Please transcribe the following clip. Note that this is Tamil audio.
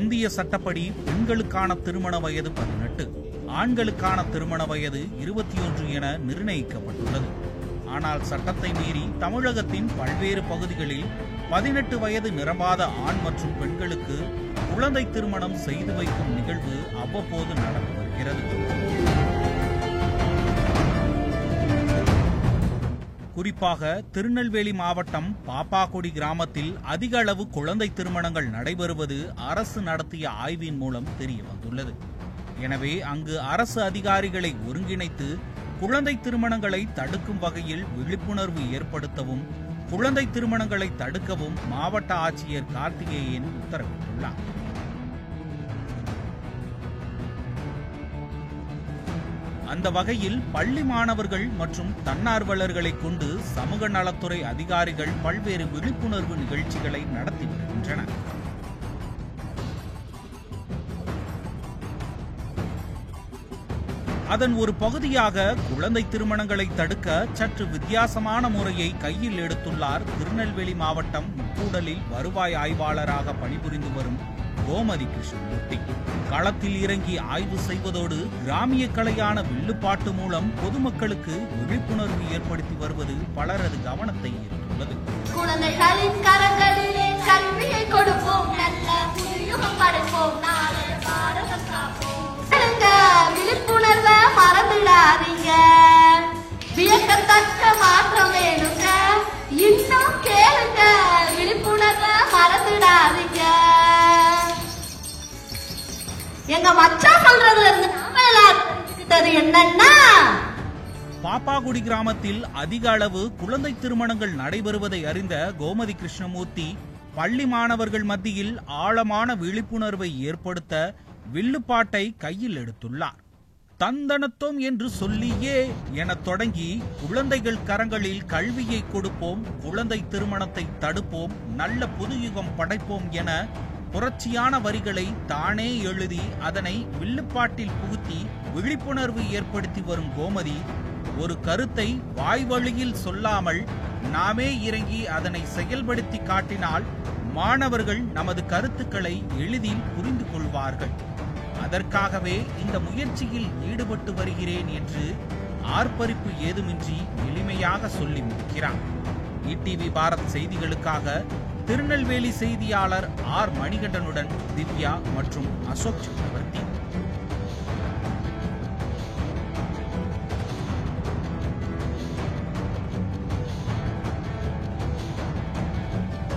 இந்திய சட்டப்படி பெண்களுக்கான திருமண வயது 18, ஆண்களுக்கான திருமண வயது 21 என நிர்ணயிக்கப்பட்டுள்ளது. ஆனால் சட்டத்தை மீறி தமிழகத்தின் பல்வேறு பகுதிகளில் 18 வயது நிரம்பாத ஆண் மற்றும் பெண்களுக்கு குழந்தை திருமணம் செய்து வைக்கும் நிகழ்வு அவ்வப்போது நடந்து வருகிறது. குறிப்பாக திருநெல்வேலி மாவட்டம் பாப்பாக்குடி கிராமத்தில் அதிக அளவு குழந்தை திருமணங்கள் நடைபெறுவது அரசு நடத்திய ஆய்வின் மூலம் தெரிய வந்துள்ளது. எனவே அங்கு அரசு அதிகாரிகளை ஒருங்கிணைத்து குழந்தை திருமணங்களை தடுக்கும் வகையில் விழிப்புணர்வு ஏற்படுத்தவும் குழந்தை திருமணங்களை தடுக்கவும் மாவட்ட ஆட்சியர் கார்த்திகேயன் உத்தரவிட்டுள்ளார். அந்த வகையில் பள்ளி மாணவர்கள் மற்றும் தன்னார்வலர்களை கொண்டு சமூக நலத்துறை அதிகாரிகள் பல்வேறு விழிப்புணர்வு நிகழ்ச்சிகளை நடத்தி வருகின்றனர். அதன் ஒரு பகுதியாக குழந்தை திருமணங்களை தடுக்க சற்று வித்தியாசமான முறையை கையில் எடுத்துள்ளார் திருநெல்வேலி மாவட்டம் முக்கூடலில் வருவாய் ஆய்வாளராக பணிபுரிந்து வரும் கோமதி கிருஷ்ணமூர்த்தி. களத்தில் இறங்கி ஆய்வு செய்வதோடு கிராமிய கலையான வில்லுப்பாட்டு மூலம் பொதுமக்களுக்கு விழிப்புணர்வு ஏற்படுத்தி வருவது பலரது கவனத்தை ஈர்த்துள்ளது. குழந்தைகளின் கரங்களிலே கல்வியை கொடுப்போம், நல்ல புதுயுகம் படைப்போம், நாளை பாரதம் காப்போம். விழிப்புணர்வை மறந்துடாதீங்க, வியக்கத்தக்க மாற்றம் வேணுங்க, இன்னும் கேளுங்க, விழிப்புணர்வை மறந்துடாதீங்க. எங்க மச்சான் சொல்றதுல இருந்து நாம எல்லாரும் என்னன்னா, பாப்பாக்குடி கிராமத்தில் அதிக அளவு குழந்தை திருமணங்கள் நடைபெறுவதை அறிந்த கோமதி கிருஷ்ணமூர்த்தி பள்ளி மாணவர்கள் மத்தியில் ஆழமான விழிப்புணர்வை ஏற்படுத்த வில்லுப்பாட்டை கையில் எடுத்துள்ளார். தந்தனத்தோம் என்று சொல்லியே என தொடங்கி குழந்தைகள் கரங்களில் கல்வியை கொடுப்போம், குழந்தை திருமணத்தை தடுப்போம், நல்ல புதுயுகம் படைப்போம் என புரட்சியான வரிகளை தானே எழுதி அதனை வில்லுப்பாட்டில் புகுத்தி விழிப்புணர்வு ஏற்படுத்தி வரும் கோமதி ஒரு கருத்தை வாய்வழியில் சொல்லாமல் நாமே இறங்கி அதனை செயல்படுத்தி காட்டினால் மாணவர்கள் நமது கருத்துக்களை எளிதில் புரிந்து கொள்வார்கள். அதற்காகவே இந்த முயற்சியில் ஈடுபட்டு வருகிறேன் என்று ஆர்ப்பரிப்பு ஏதுமின்றி எளிமையாக சொல்லி முடிக்கிறார். ஈடிவி பாரத் செய்திகளுக்காக திருநெல்வேலி செய்தியாளர் ஆர் மணிகண்டனுடன் திவ்யா மற்றும் அசோக் சக்கரவர்த்தி.